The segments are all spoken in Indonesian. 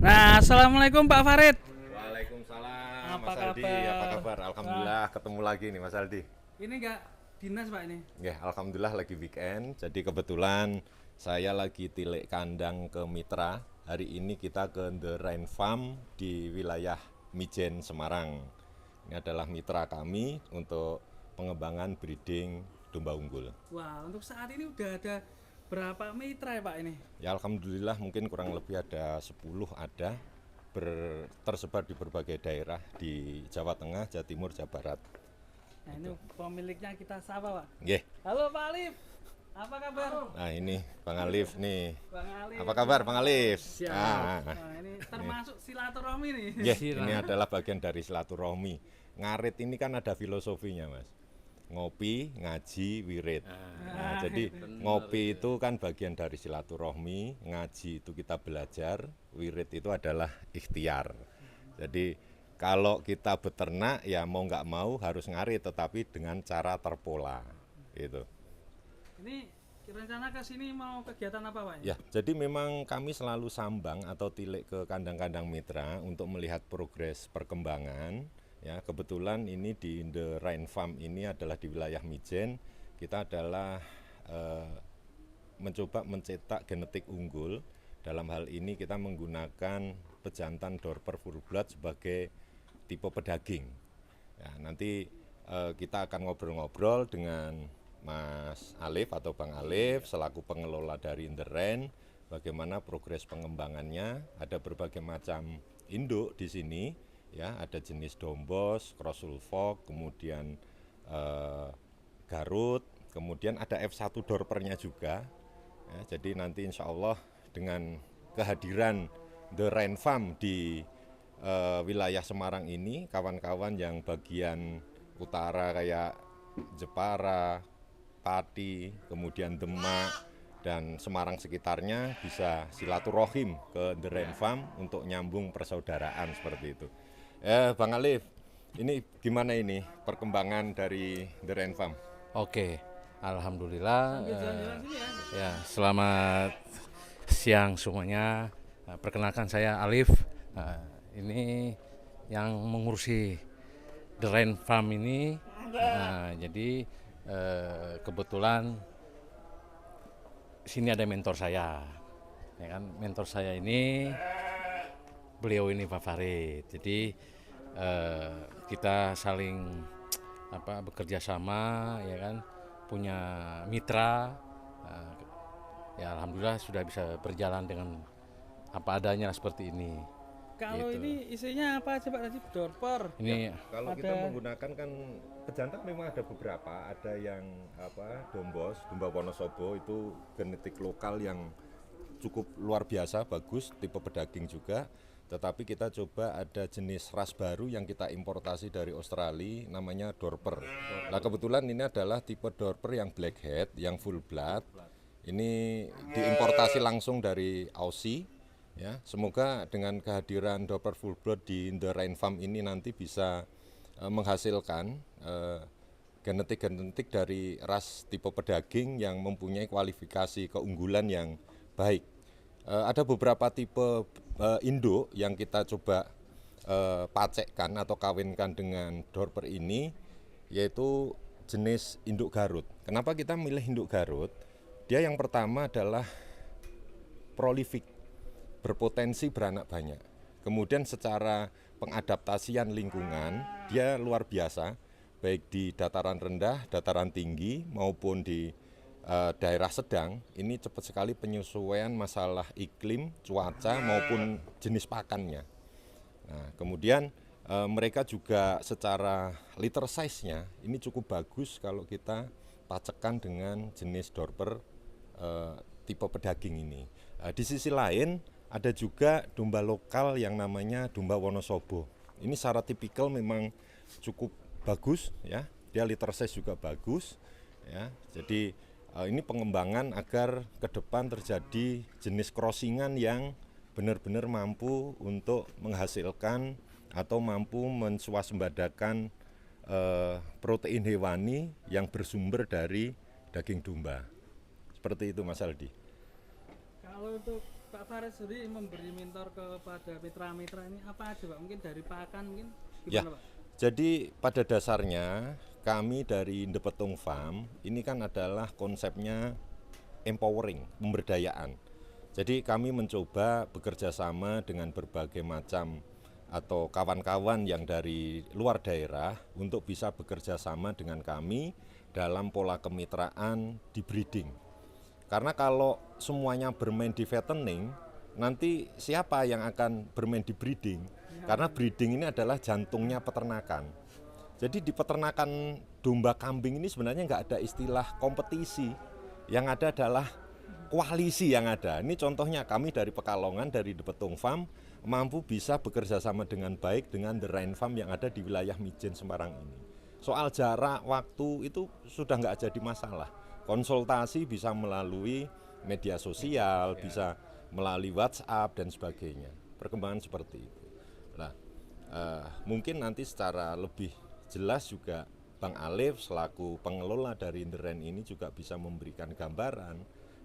Nah, assalamualaikum Pak Farid. Waalaikumsalam Apa Mas Aldi, kabar? apa kabar? Alhamdulillah ketemu lagi nih Mas Aldi. Ini nggak dinas Pak ini? Ya, alhamdulillah lagi weekend. Jadi kebetulan saya lagi tilik kandang ke Mitra. Hari ini kita ke The Rain Farm di wilayah Mijen Semarang. Ini adalah mitra kami untuk pengembangan breeding domba unggul. Wah, untuk saat ini udah ada berapa mitra ya Pak ini? Ya alhamdulillah mungkin kurang lebih ada 10 ada tersebar di berbagai daerah di Jawa Tengah, Jawa Timur, Jawa Barat. Nah, ini pemiliknya kita sapa Pak. Nggih. Halo Pak Alif, apa kabar? Nah ini Bang Alif nih. Bang Alif. Apa kabar Bang Alif? Siap. Ah, Nah, ini termasuk silaturahmi nih. nggih, ini adalah bagian dari silaturahmi. Ngarit ini kan ada filosofinya Mas. Ngopi, ngaji, wirid. Nah, jadi ngopi itu kan bagian dari silaturahmi, ngaji itu kita belajar, wirid itu adalah ikhtiar. Jadi kalau kita beternak ya mau nggak mau harus ngarit, tetapi dengan cara terpola, gitu. Ini rencana ke sini mau kegiatan apa Pak? Ya, jadi memang kami selalu sambang atau tilik ke kandang-kandang mitra untuk melihat progres perkembangan. Ya, kebetulan ini di The Rain Farm ini adalah di wilayah Mijen. Kita adalah mencoba mencetak genetik unggul. Dalam hal ini kita menggunakan pejantan Dorper full blood sebagai tipe pedaging. Ya, nanti kita akan ngobrol-ngobrol dengan Mas Alif atau Bang Alif selaku pengelola dari The Rain, bagaimana progres pengembangannya. Ada berbagai macam induk di sini. Ya, ada jenis Dombos, Cross Suffolk, kemudian Garut, kemudian ada F1 Dorpernya juga. Ya, jadi nanti insya Allah dengan kehadiran The Rain Farm di wilayah Semarang ini, kawan-kawan yang bagian utara kayak Jepara, Pati, kemudian Demak, dan Semarang sekitarnya bisa silaturahim ke The Rain Farm untuk nyambung persaudaraan seperti itu. Bang Alif, ini gimana ini perkembangan dari The Rain Farm? Oke, alhamdulillah. Sambil jalan-jalan sini ya. Ya, selamat siang semuanya. Perkenalkan saya Alif. Ini yang mengurusi The Rain Farm ini. Jadi kebetulan sini ada mentor saya. Ya kan, mentor saya ini beliau ini Pak Farid. Jadi kita saling bekerja sama, ya kan, punya mitra. Ya alhamdulillah sudah bisa berjalan dengan apa adanya seperti ini. Kalau Gitu. ini isinya apa aja Pak tadi? Dorper. Ini Kalau Ada- kita menggunakan kan pejantan memang ada beberapa, ada yang Dombos, Domba Wonosobo itu genetik lokal yang cukup luar biasa, bagus, tipe pedaging juga. Tetapi kita coba ada jenis ras baru yang kita importasi dari Australia, namanya Dorper. Nah kebetulan ini adalah tipe Dorper yang blackhead, yang full blood. Ini diimportasi langsung dari Aussie. Ya, semoga dengan kehadiran Dorper full blood di The Rain Farm ini nanti bisa menghasilkan genetik-genetik dari ras tipe pedaging yang mempunyai kualifikasi keunggulan yang baik. Ada beberapa tipe induk yang kita coba pacekkan atau kawinkan dengan Dorper ini, yaitu jenis induk Garut. Kenapa kita milih induk Garut? Dia yang pertama adalah prolific, berpotensi beranak banyak. Kemudian secara pengadaptasian lingkungan, dia luar biasa, baik di dataran rendah, dataran tinggi, maupun di daerah sedang. Ini cepat sekali penyesuaian masalah iklim, cuaca, maupun jenis pakannya. Nah, kemudian mereka juga secara litter size-nya ini cukup bagus kalau kita pacekkan dengan jenis Dorper tipe pedaging ini. Di sisi lain ada juga domba lokal yang namanya domba Wonosobo. Ini secara tipikal memang cukup bagus ya. Dia litter size juga bagus ya. Jadi ini pengembangan agar ke depan terjadi jenis crossingan yang benar-benar mampu untuk menghasilkan atau mampu menswasembadakan protein hewani yang bersumber dari daging domba. Seperti itu Mas Aldi. Kalau untuk Pak Farid sendiri memberi mentor kepada mitra-mitra ini apa aja Pak? Mungkin dari pakan mungkin Ya, gimana Pak? jadi pada dasarnya kami dari The Petung Farm ini kan adalah konsepnya empowering, pemberdayaan. Jadi kami mencoba bekerja sama dengan berbagai macam atau kawan-kawan yang dari luar daerah untuk bisa bekerja sama dengan kami dalam pola kemitraan di breeding. Karena kalau semuanya bermain di fattening, nanti siapa yang akan bermain di breeding? Karena breeding ini adalah jantungnya peternakan. Jadi di peternakan domba kambing ini sebenarnya nggak ada istilah kompetisi. Yang ada adalah koalisi yang ada. Ini contohnya kami dari Pekalongan, dari The Petung Farm, mampu bisa bekerja sama dengan baik dengan The Rain Farm yang ada di wilayah Mijen Semarang ini. Soal jarak, waktu itu sudah nggak jadi masalah. Konsultasi bisa melalui media sosial, bisa melalui WhatsApp dan sebagainya. Perkembangan seperti itu. Nah, mungkin nanti secara lebih jelas juga Bang Alif selaku pengelola dari The Rain ini juga bisa memberikan gambaran.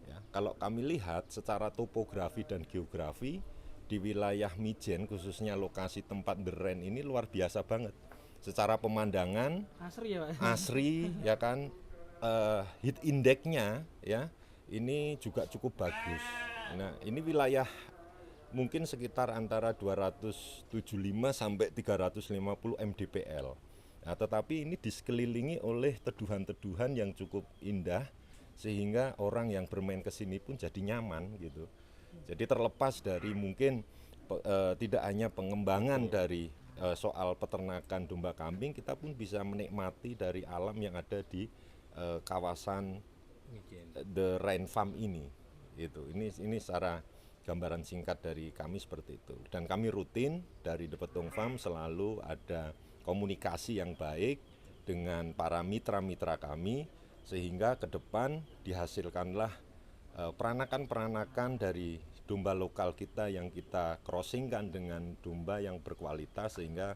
Ya, kalau kami lihat secara topografi dan geografi di wilayah Mijen khususnya lokasi tempat The Rain ini luar biasa banget. Secara pemandangan Asri ya Pak? asri ya kan, heat index-nya ya ini juga cukup bagus. Nah, ini wilayah mungkin sekitar antara 275 sampai 350 mdpl. Nah, tetapi ini disekelilingi oleh teduhan-teduhan yang cukup indah sehingga orang yang bermain ke sini pun jadi nyaman gitu. Jadi terlepas dari mungkin tidak hanya pengembangan dari soal peternakan domba kambing, kita pun bisa menikmati dari alam yang ada di kawasan The Rain Farm ini. Itu. Ini secara gambaran singkat dari kami seperti itu. Dan kami rutin dari The Petung Farm selalu ada komunikasi yang baik dengan para mitra-mitra kami sehingga ke depan dihasilkanlah peranakan-peranakan dari domba lokal kita yang kita crossingkan dengan domba yang berkualitas sehingga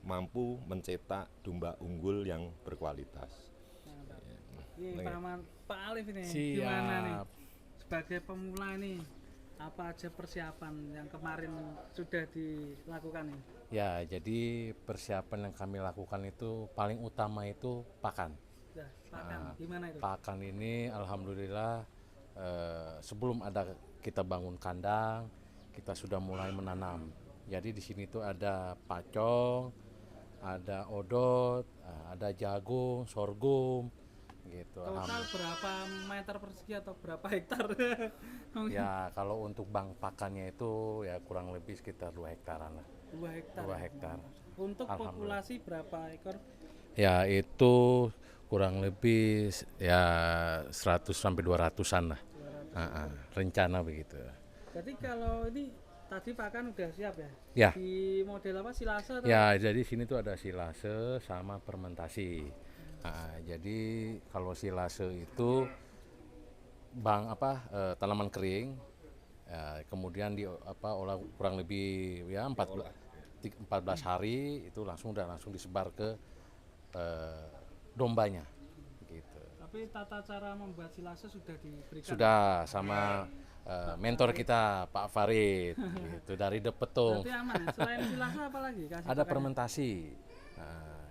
mampu mencetak domba unggul yang berkualitas. Ini Pak Alif ini Siap. gimana nih sebagai pemula ini apa aja persiapan yang kemarin sudah dilakukan ini? Ya, jadi persiapan yang kami lakukan itu paling utama itu pakan. Nah, pakan gimana itu? Pakan ini alhamdulillah sebelum ada kita bangun kandang, kita sudah mulai menanam. Jadi di sini tuh ada pacong, ada odot, ada jagung, sorghum gitu. Total berapa meter persegi atau berapa hektar? Ya, kalau untuk bank pakannya itu ya kurang lebih sekitar 2 hektaran lah. 2 hektar. 2 hektar. Untuk Alhamdulillah. populasi berapa ekor? Ya, itu kurang lebih ya 100 sampai 200-an lah. Rencana begitu. Jadi kalau ini tadi pakan udah siap ya? Ya. Di model apa silase atau? Ya, jadi sini tuh ada silase sama fermentasi. Jadi kalau silase itu tanaman kering, kemudian olah kurang lebih ya 14 hari itu langsung disebar ke dombanya gitu. Tapi tata cara membuat silase sudah diberikan. Sudah sama mentor kita Pak Farid gitu dari The Petung. Berarti aman ya? Selain silase apa lagi? Kasih Ada pakannya? fermentasi.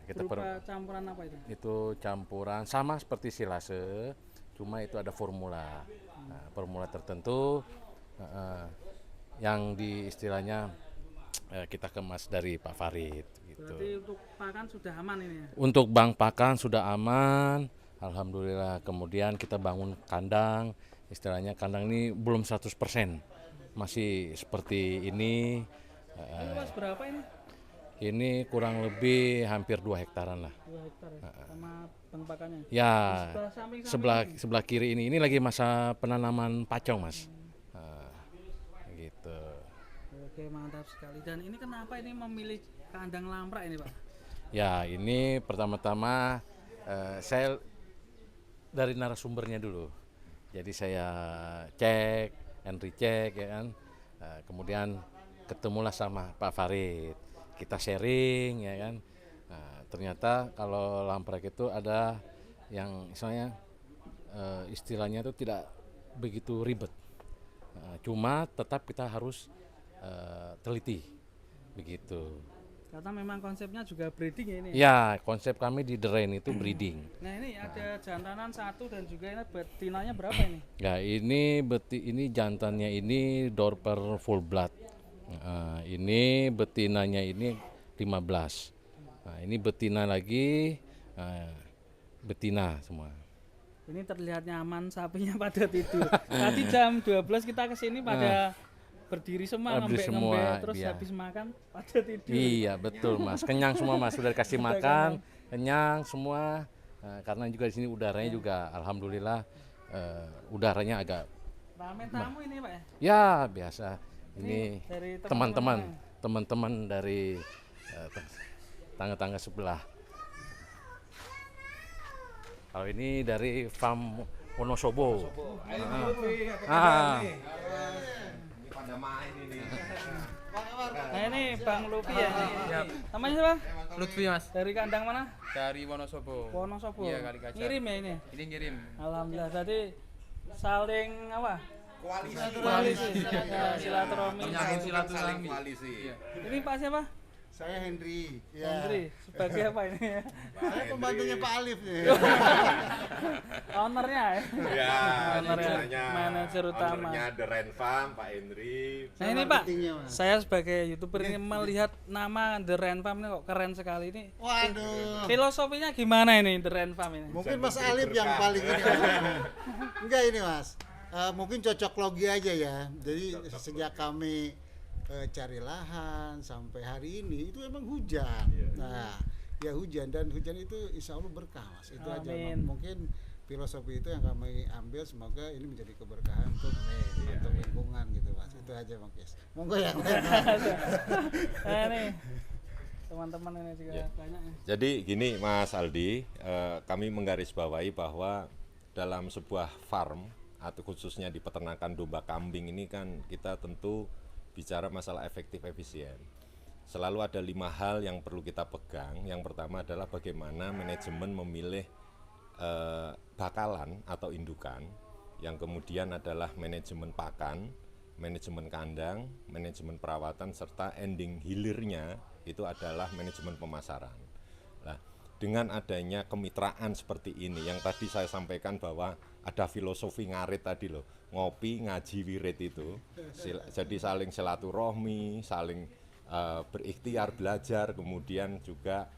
Kita Berupa campuran apa itu? itu campuran sama seperti silase, cuma itu ada formula. Formula tertentu yang di istilahnya kita kemas dari Pak Farid gitu. Berarti untuk pakan sudah aman ini ya? Untuk bank pakan sudah aman, alhamdulillah. Kemudian kita bangun kandang, istilahnya kandang ini belum 100%, masih seperti ini. Ini luas berapa ini? Ini kurang lebih hampir 2 hektaran lah. 2 hektar ya? Sama bank pakannya? Ya, Sebelah samping-samping sebelah kiri ini lagi masa penanaman pacong, Mas. Gitu. Oke, mantap sekali. Dan ini kenapa ini memilih kandang lamprak ini, Pak? Ya, ini pertama-tama saya dari narasumbernya dulu. Jadi saya cek, Henry cek ya kan. Kemudian ketemulah sama Pak Farid. Kita sharing ya kan. Ternyata kalau lamprek itu ada yang misalnya istilahnya itu tidak begitu ribet. Cuma tetap kita harus teliti begitu. Karena memang konsepnya juga breeding ya ini. Ya, konsep kami di The Rain itu breeding. Nah ini ada jantanan satu dan juga ini betinanya berapa ini? Ya, ini jantannya ini Dorper full blood. Ini betinanya ini 15. Nah, ini betina lagi, betina semua. Ini terlihat nyaman, sapinya pada tidur. Tadi jam 12 kita kesini pada berdiri semua, Berdiri semua, ngembek-ngembek, terus iya. habis makan pada tidur. Iya, betul Mas. Kenyang semua Mas, sudah dikasih makan, kenyang semua. Karena juga di sini udaranya juga alhamdulillah udaranya agak Rame tamu ini Pak ya? ya biasa. Ini Dari teman-teman dari tangga-tangga sebelah. Kalau ini dari farm Wonosobo. Nah ini Bang Lupi ya? Namanya siapa? Lutfi Mas, Dari kandang mana? dari Wonosobo. Wonosobo. Iya, Kali Kacar. Ngirim ya ini? Ini ngirim. Alhamdulillah tadi saling apa? Koalisi. Ya, silaturahmi. Menyambung silaturahmi. Ini Pak siapa? Saya Henry. Ya. Hendri. Sebagai apa ini ya? Saya pembantunya Pak Alif nih. Ownernya ya? Ya, Ownernya, manajer utama. ownernya The Rain Farm, Pak Henry. Nah ini Pak, marketingnya, Mas. saya sebagai YouTuber ini melihat nama The Rain Farm ini kok keren sekali ini. Waduh. Filosofinya gimana ini The Rain Farm ini? Mungkin Mas Alif yang paling ini. Enggak ini Mas. Mungkin cocok logi aja ya. Jadi sejak kami cari lahan sampai hari ini itu emang hujan. Nah, ya hujan dan hujan itu insya Allah berkah Mas. Itu aja Amin. mungkin filosofi itu yang kami ambil, semoga ini menjadi keberkahan untuk lingkungan gitu Mas. Itu aja Bang Kes. Monggo yang lain. Nah ini teman-teman ini juga banyak ya. Jadi gini Mas Aldi, kami menggarisbawahi bahwa dalam sebuah farm atau khususnya di peternakan domba kambing ini kan kita tentu bicara masalah efektif efisien. Selalu ada 5 hal yang perlu kita pegang. Yang pertama adalah bagaimana manajemen memilih bakalan atau indukan. Yang kemudian adalah manajemen pakan, manajemen kandang, manajemen perawatan, serta ending hilirnya itu adalah manajemen pemasaran. Nah, dengan adanya kemitraan seperti ini, yang tadi saya sampaikan bahwa ada filosofi ngarit tadi loh, ngopi, ngaji, wirid itu, jadi saling silaturahmi, saling berikhtiar belajar, kemudian juga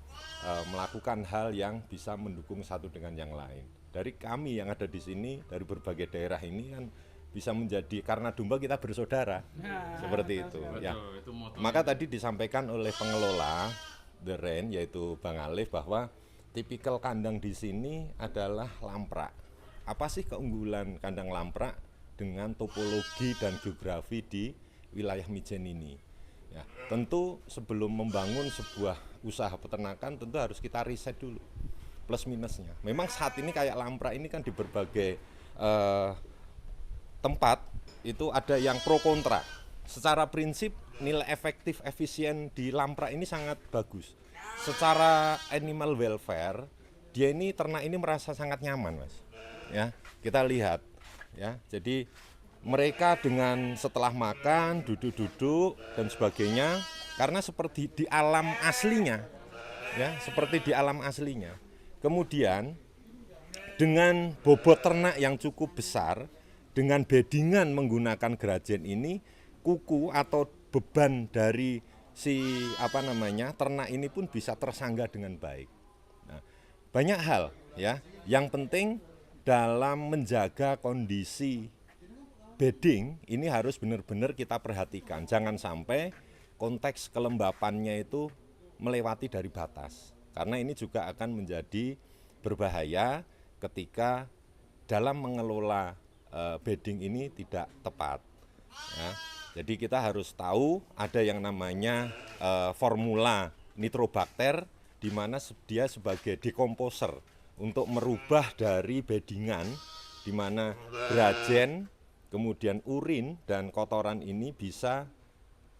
melakukan hal yang bisa mendukung satu dengan yang lain. Dari kami yang ada di sini, dari berbagai daerah ini kan bisa menjadi, karena domba kita bersaudara, seperti itu. Ya. Maka tadi disampaikan oleh pengelola The Rain, yaitu Bang Alif, bahwa tipikal kandang di sini adalah lamprak. Apa sih keunggulan kandang lamprak dengan topologi dan geografi di wilayah Mijen ini? Ya, tentu sebelum membangun sebuah usaha peternakan tentu harus kita riset dulu plus minusnya. Memang saat ini kayak lamprak ini kan di berbagai tempat itu ada yang pro kontra. Secara prinsip nilai efektif efisien di lamprak ini sangat bagus. Secara animal welfare dia ini ternak ini merasa sangat nyaman Mas. Ya, kita lihat ya. Jadi mereka dengan setelah makan duduk-duduk dan sebagainya karena seperti di alam aslinya. Ya, seperti di alam aslinya. Kemudian dengan bobot ternak yang cukup besar, dengan beddingan menggunakan gerajen ini, kuku atau beban dari si ternak ini pun bisa tersanggah dengan baik. Nah, banyak hal ya. Yang penting dalam menjaga kondisi bedding ini harus benar-benar kita perhatikan. Jangan sampai konteks kelembapannya itu melewati dari batas. Karena ini juga akan menjadi berbahaya ketika dalam mengelola bedding ini tidak tepat. Ya. Jadi kita harus tahu ada yang namanya formula nitrobakter, di mana dia sebagai dekomposer untuk merubah dari beddingan, di mana gerajen, kemudian urin dan kotoran ini bisa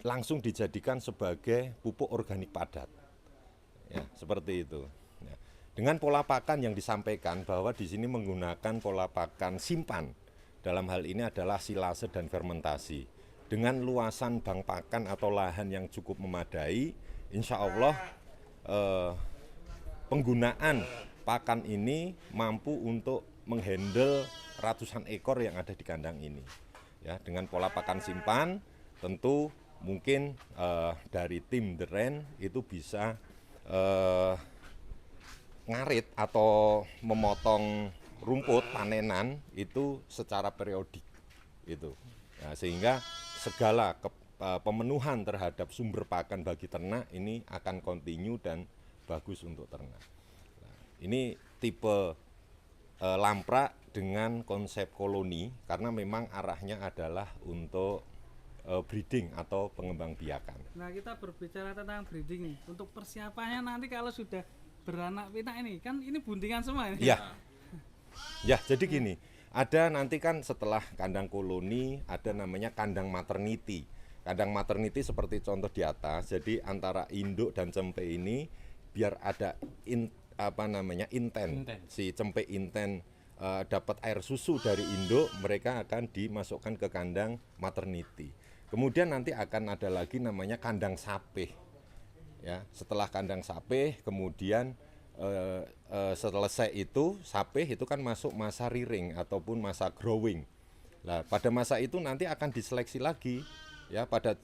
langsung dijadikan sebagai pupuk organik padat. Ya, seperti itu. Ya. Dengan pola pakan yang disampaikan bahwa di sini menggunakan pola pakan simpan. dalam hal ini adalah silase dan fermentasi. Dengan luasan bank pakan atau lahan yang cukup memadai, insya Allah penggunaan pakan ini mampu untuk menghandle ratusan ekor yang ada di kandang ini. Ya, dengan pola pakan simpan, tentu mungkin dari tim The Ren itu bisa ngarit atau memotong rumput panenan itu secara periodik itu. Nah, sehingga segala pemenuhan terhadap sumber pakan bagi ternak ini akan kontinu dan bagus untuk ternak. Nah, ini tipe lamprak dengan konsep koloni karena memang arahnya adalah untuk breeding atau pengembang biakan. Nah, kita berbicara tentang breeding nih. Untuk persiapannya nanti kalau sudah beranak pinak ini, kan ini buntingan semua ini. Ya, ya jadi gini, ada nanti kan setelah kandang koloni ada namanya kandang maternity. Kandang maternity seperti contoh di atas, jadi antara induk dan cempe ini biar ada inten. Si cempe inten dapat air susu dari induk, mereka akan dimasukkan ke kandang maternity. Kemudian nanti akan ada lagi namanya kandang sapeh. Ya, setelah kandang sapeh, kemudian selesai itu sapeh itu kan masuk masa rearing ataupun masa growing. Nah, pada masa itu nanti akan diseleksi lagi. Ya, pada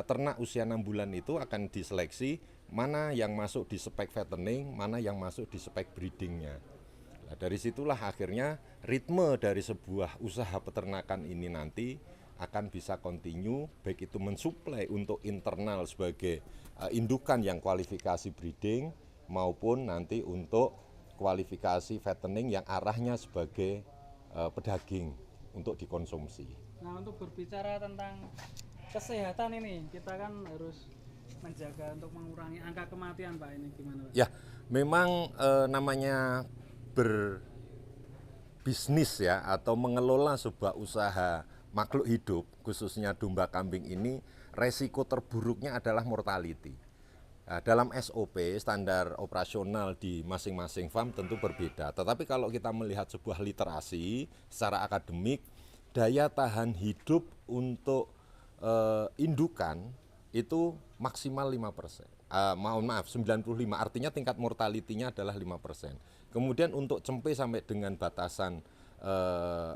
ternak usia 6 bulan itu akan diseleksi mana yang masuk di spek fattening, mana yang masuk di spek breedingnya. Nah, dari situlah akhirnya ritme dari sebuah usaha peternakan ini nanti akan bisa kontinu, baik itu mensuplai untuk internal sebagai indukan yang kualifikasi breeding maupun nanti untuk kualifikasi fattening yang arahnya sebagai pedaging untuk dikonsumsi. Nah, untuk berbicara tentang kesehatan ini, kita kan harus menjaga untuk mengurangi angka kematian, Pak. Ini gimana, Pak? Ya, memang namanya berbisnis ya atau mengelola sebuah usaha makhluk hidup khususnya domba kambing ini resiko terburuknya adalah mortality. Nah, dalam SOP standar operasional di masing-masing farm tentu berbeda, tetapi kalau kita melihat sebuah literasi secara akademik, daya tahan hidup untuk indukan itu maksimal 5%. 95, artinya tingkat mortality-nya adalah 5%. Kemudian untuk cempe sampai dengan batasan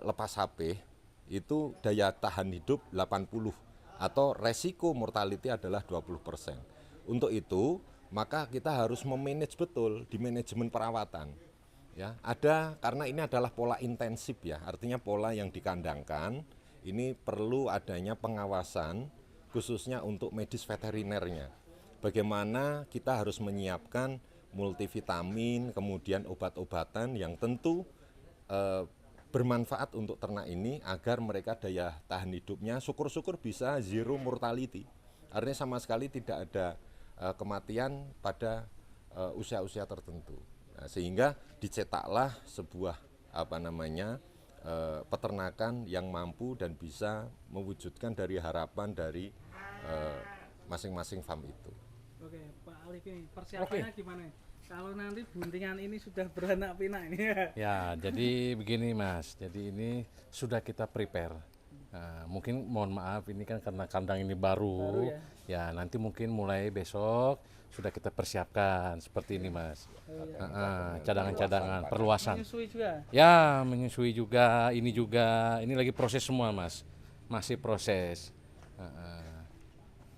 lepas HP itu daya tahan hidup 80 atau resiko mortality adalah 20%. Untuk itu maka kita harus memanage betul di manajemen perawatan. Ya, ada karena ini adalah pola intensif ya, artinya pola yang dikandangkan ini perlu adanya pengawasan khususnya untuk medis veterinernya. Bagaimana kita harus menyiapkan multivitamin, kemudian obat-obatan yang tentu bermanfaat untuk ternak ini agar mereka daya tahan hidupnya syukur-syukur bisa zero mortality. Artinya sama sekali tidak ada kematian pada usia-usia tertentu. Nah, sehingga dicetaklah sebuah peternakan yang mampu dan bisa mewujudkan dari harapan dari masing-masing farm itu. Oke, Pak Alif ini persiapannya gimana? Kalau nanti buntingan ini sudah beranak pinak ini ya. Ya, jadi begini Mas, jadi ini sudah kita prepare. Nah, mungkin mohon maaf ini kan karena kandang ini baru ya nanti mungkin mulai besok sudah kita persiapkan seperti ini Mas. Cadangan-cadangan, perluasan. Menyusui juga? Ya, menyusui juga, ini lagi proses semua Mas, masih proses.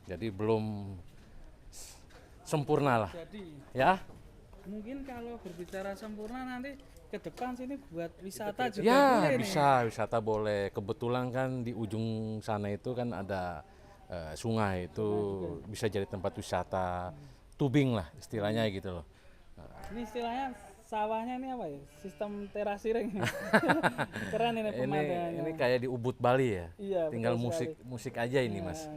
Jadi belum sempurna lah. Jadi ya. Mungkin kalau berbicara sempurna nanti ke depan sini buat wisata juga Ya boleh bisa nih. Wisata boleh. Kebetulan kan di ujung sana itu kan ada sungai itu bisa jadi tempat wisata. Tubing lah istilahnya gitu loh. Ini istilahnya sawahnya ini apa ya? Sistem terasiring. Keren ini pemandangannya. Ini kayak di Ubud Bali ya. Iya, tinggal musik aja ini Mas.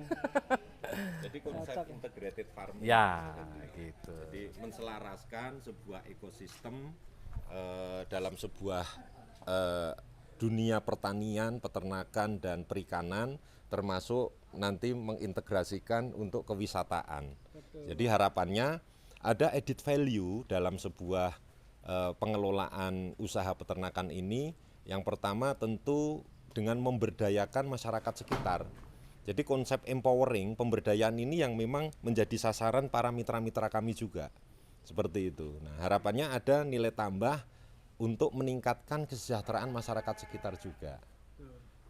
Jadi konsep integrated farming. Ya, gitu. Jadi menselaraskan sebuah ekosistem dalam sebuah dunia pertanian, peternakan dan perikanan, termasuk nanti mengintegrasikan untuk kewisataan. Jadi harapannya ada added value dalam sebuah pengelolaan usaha peternakan ini. Yang pertama tentu dengan memberdayakan masyarakat sekitar. Jadi konsep empowering, pemberdayaan ini yang memang menjadi sasaran para mitra-mitra kami juga. Seperti itu. Nah, harapannya ada nilai tambah untuk meningkatkan kesejahteraan masyarakat sekitar juga.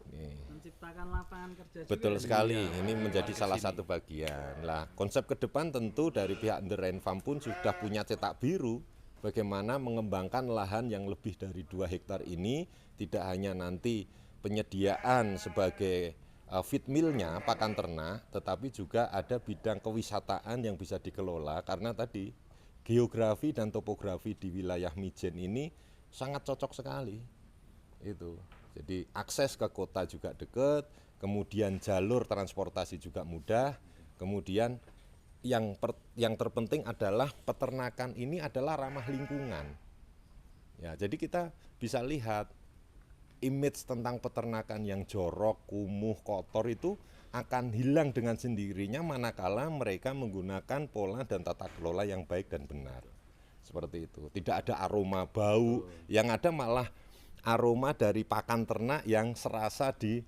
Ini. Menciptakan lapangan kerja juga. Betul sekali, ini menjadi salah satu bagian. Lah, konsep ke depan tentu dari pihak The Rain Farm pun sudah punya cetak biru bagaimana mengembangkan lahan yang lebih dari 2 hektar ini, tidak hanya nanti penyediaan sebagai feed mill-nya pakan ternak, tetapi juga ada bidang kewisataan yang bisa dikelola karena tadi geografi dan topografi di wilayah Mijen ini sangat cocok sekali. Itu. Jadi akses ke kota juga dekat, kemudian jalur transportasi juga mudah, kemudian yang terpenting adalah peternakan ini adalah ramah lingkungan. Ya, jadi kita bisa lihat image tentang peternakan yang jorok, kumuh, kotor itu akan hilang dengan sendirinya manakala mereka menggunakan pola dan tata kelola yang baik dan benar. Seperti itu. Tidak ada aroma bau, yang ada malah aroma dari pakan ternak yang serasa di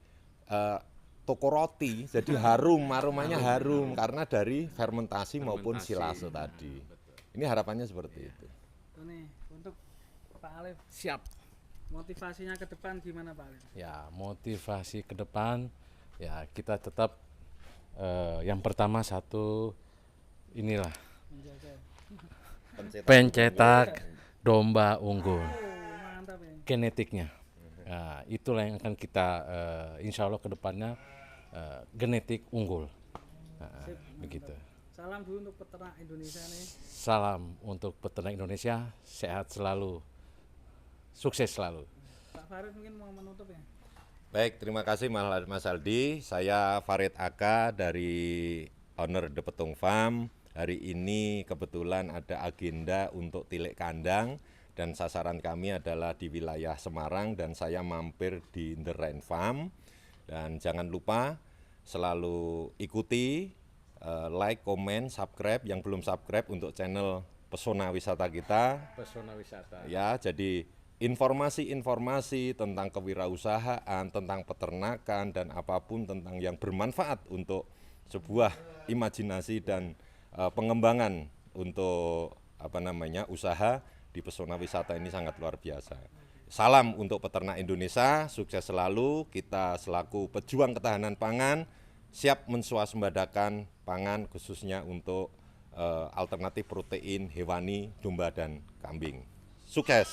toko roti. Jadi harum, aromanya harum karena dari fermentasi maupun silase tadi. Ini harapannya seperti itu. Nih, untuk Pak Alif, Siap. motivasinya ke depan gimana Pak Alif? Ya, motivasi ke depan ya kita tetap yang pertama satu inilah Menjaga. pencetak domba unggul. Oh, mantap ya. Genetiknya. Nah, itulah yang akan kita insya Allah ke depannya genetik unggul. Nah, Sip, begitu. Salam dulu untuk peternak Indonesia nih. Salam untuk peternak Indonesia, sehat selalu, sukses selalu. Pak Farid mungkin mau menutup ya? Baik, terima kasih Mas Aldi. Saya Farid Aka dari owner The Petung Farm. Hari ini kebetulan ada agenda untuk tilik kandang dan sasaran kami adalah di wilayah Semarang dan saya mampir di The Rain Farm. Dan jangan lupa selalu ikuti, like, komen, subscribe yang belum subscribe untuk channel Pesona Wisata kita. Pesona wisata. Ya, jadi informasi-informasi tentang kewirausahaan, tentang peternakan dan apapun tentang yang bermanfaat untuk sebuah imajinasi dan pengembangan untuk usaha di Pesona Wisata ini sangat luar biasa. Salam untuk peternak Indonesia, sukses selalu. Kita selaku pejuang ketahanan pangan siap menswasembadakan pangan khususnya untuk alternatif protein hewani, domba dan kambing. Sukses.